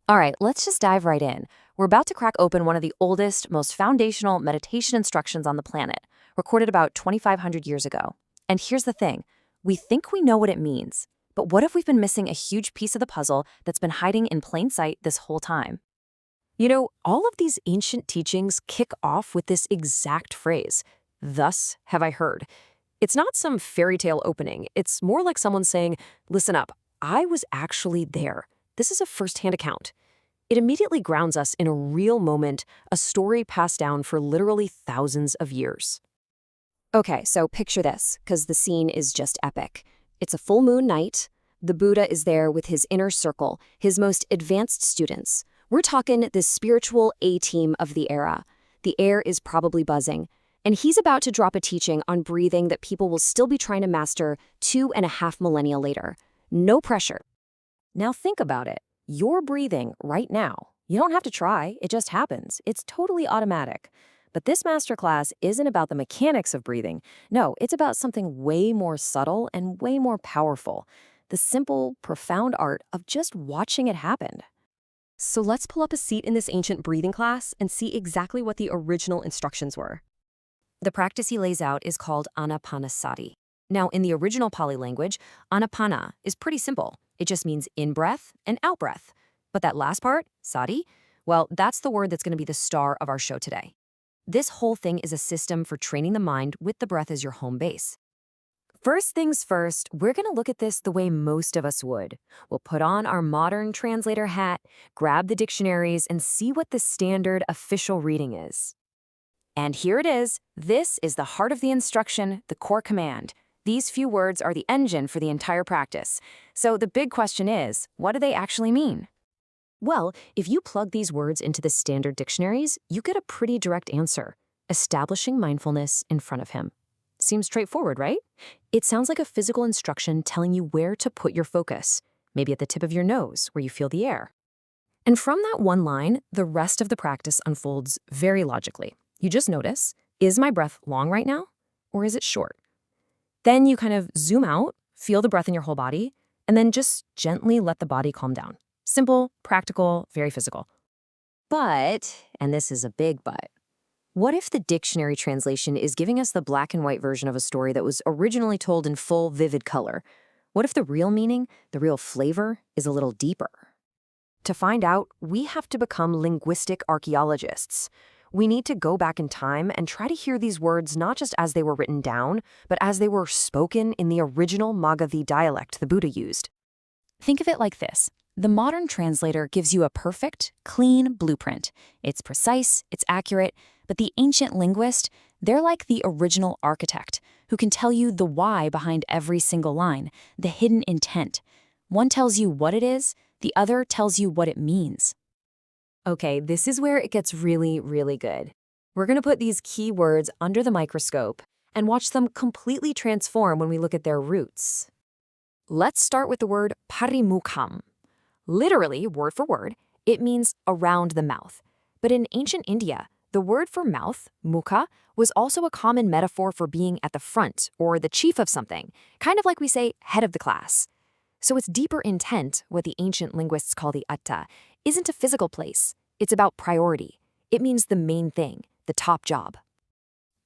All right, let's just dive right in. We're about to crack open one of the oldest, most foundational meditation instructions on the planet, recorded about 2,500 years ago. And here's the thing. We think we know what it means, but what if we've been missing a huge piece of the puzzle that's been hiding in plain sight this whole time? You know, all of these ancient teachings kick off with this exact phrase, "Thus have I heard." It's not some fairy tale opening. It's more like someone saying, "Listen up, I was actually there. This is a first-hand account." It immediately grounds us in a real moment, a story passed down for literally thousands of years. Okay, so picture this, because the scene is just epic. It's a full moon night. The Buddha is there with his inner circle, his most advanced students. We're talking the spiritual A-team of the era. The air is probably buzzing, and he's about to drop a teaching on breathing that people will still be trying to master 2.5 millennia later. No pressure. Now think about it. You're breathing right now. You don't have to try, it just happens. It's totally automatic. But this masterclass isn't about the mechanics of breathing. No, it's about something way more subtle and way more powerful. The simple, profound art of just watching it happen. So let's pull up a seat in this ancient breathing class and see exactly what the original instructions were. The practice he lays out is called Ānāpānasati. Now, in the original Pali language, Anapana is pretty simple. It just means in-breath and out-breath. But that last part, sati, well, that's the word that's going to be the star of our show today. This whole thing is a system for training the mind with the breath as your home base. First things first, we're going to look at this the way most of us would. We'll put on our modern translator hat, grab the dictionaries, and see what the standard official reading is. And here it is. This is the heart of the instruction, the core command. These few words are the engine for the entire practice. So the big question is, what do they actually mean? Well, if you plug these words into the standard dictionaries, you get a pretty direct answer. Establishing mindfulness in front of him. Seems straightforward, right? It sounds like a physical instruction telling you where to put your focus, maybe at the tip of your nose where you feel the air. And from that one line, the rest of the practice unfolds very logically. You just notice, is my breath long right now, or is it short? Then you kind of zoom out, feel the breath in your whole body, and then just gently let the body calm down. Simple, practical, very physical. But, and this is a big but, what if the dictionary translation is giving us the black and white version of a story that was originally told in full, vivid color? What if the real meaning, the real flavor, is a little deeper? To find out, we have to become linguistic archaeologists. We need to go back in time and try to hear these words not just as they were written down, but as they were spoken in the original Magadhi dialect the Buddha used. Think of it like this. The modern translator gives you a perfect, clean blueprint. It's precise, it's accurate, but the ancient linguist, they're like the original architect who can tell you the why behind every single line, the hidden intent. One tells you what it is, the other tells you what it means. Okay, this is where it gets really, really good. We're going to put these key words under the microscope and watch them completely transform when we look at their roots. Let's start with the word parimukham. Literally, word for word, it means around the mouth. But in ancient India, the word for mouth, mukha, was also a common metaphor for being at the front or the chief of something, kind of like we say head of the class. So its deeper intent, what the ancient linguists call the atta, isn't a physical place. It's about priority. It means the main thing, the top job.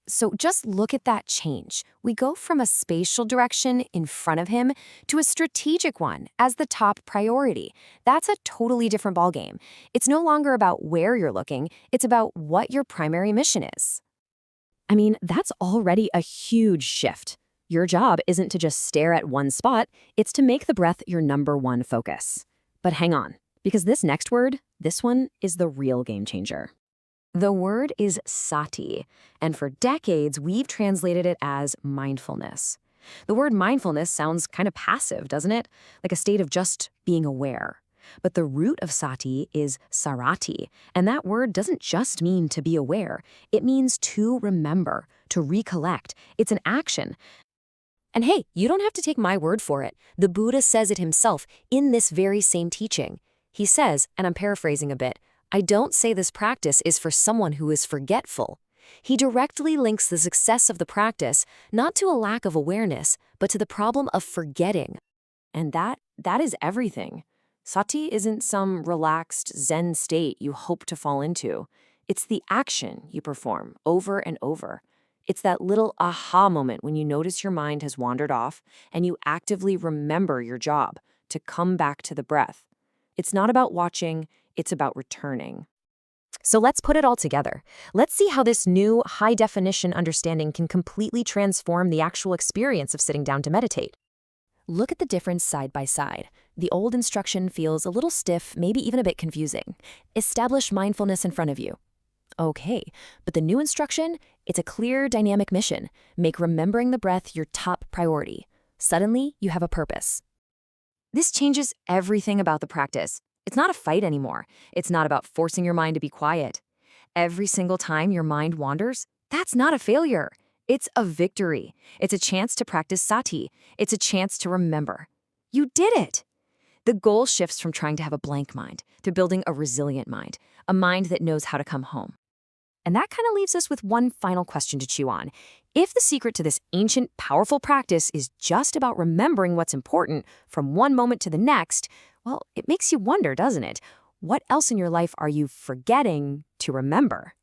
So just look at that change. We go from a spatial direction in front of him to a strategic one as the top priority. That's a totally different ballgame. It's no longer about where you're looking, it's about what your primary mission is. I mean, that's already a huge shift. Your job isn't to just stare at one spot, it's to make the breath your number one focus. But hang on, because this next word, this one is the real game changer. The word is sati, and for decades, we've translated it as mindfulness. The word mindfulness sounds kind of passive, doesn't it? Like a state of just being aware. But the root of sati is sarati, and that word doesn't just mean to be aware. It means to remember, to recollect. It's an action. And hey, you don't have to take my word for it. The Buddha says it himself in this very same teaching. He says, and I'm paraphrasing a bit, I don't say this practice is for someone who is forgetful. He directly links the success of the practice not to a lack of awareness, but to the problem of forgetting. And that is everything. Sati isn't some relaxed Zen state you hope to fall into. It's the action you perform over and over. It's that little aha moment when you notice your mind has wandered off and you actively remember your job to come back to the breath. It's not about watching, it's about returning. So let's put it all together. Let's see how this new high-definition understanding can completely transform the actual experience of sitting down to meditate. Look at the difference side by side. The old instruction feels a little stiff, maybe even a bit confusing. Establish mindfulness in front of you. Okay, but the new instruction, it's a clear, dynamic mission. Make remembering the breath your top priority. Suddenly, you have a purpose. This changes everything about the practice. It's not a fight anymore. It's not about forcing your mind to be quiet. Every single time your mind wanders, that's not a failure. It's a victory. It's a chance to practice sati. It's a chance to remember. You did it! The goal shifts from trying to have a blank mind to building a resilient mind, a mind that knows how to come home. And that kind of leaves us with one final question to chew on. If the secret to this ancient, powerful practice is just about remembering what's important from one moment to the next, well, it makes you wonder, doesn't it? What else in your life are you forgetting to remember?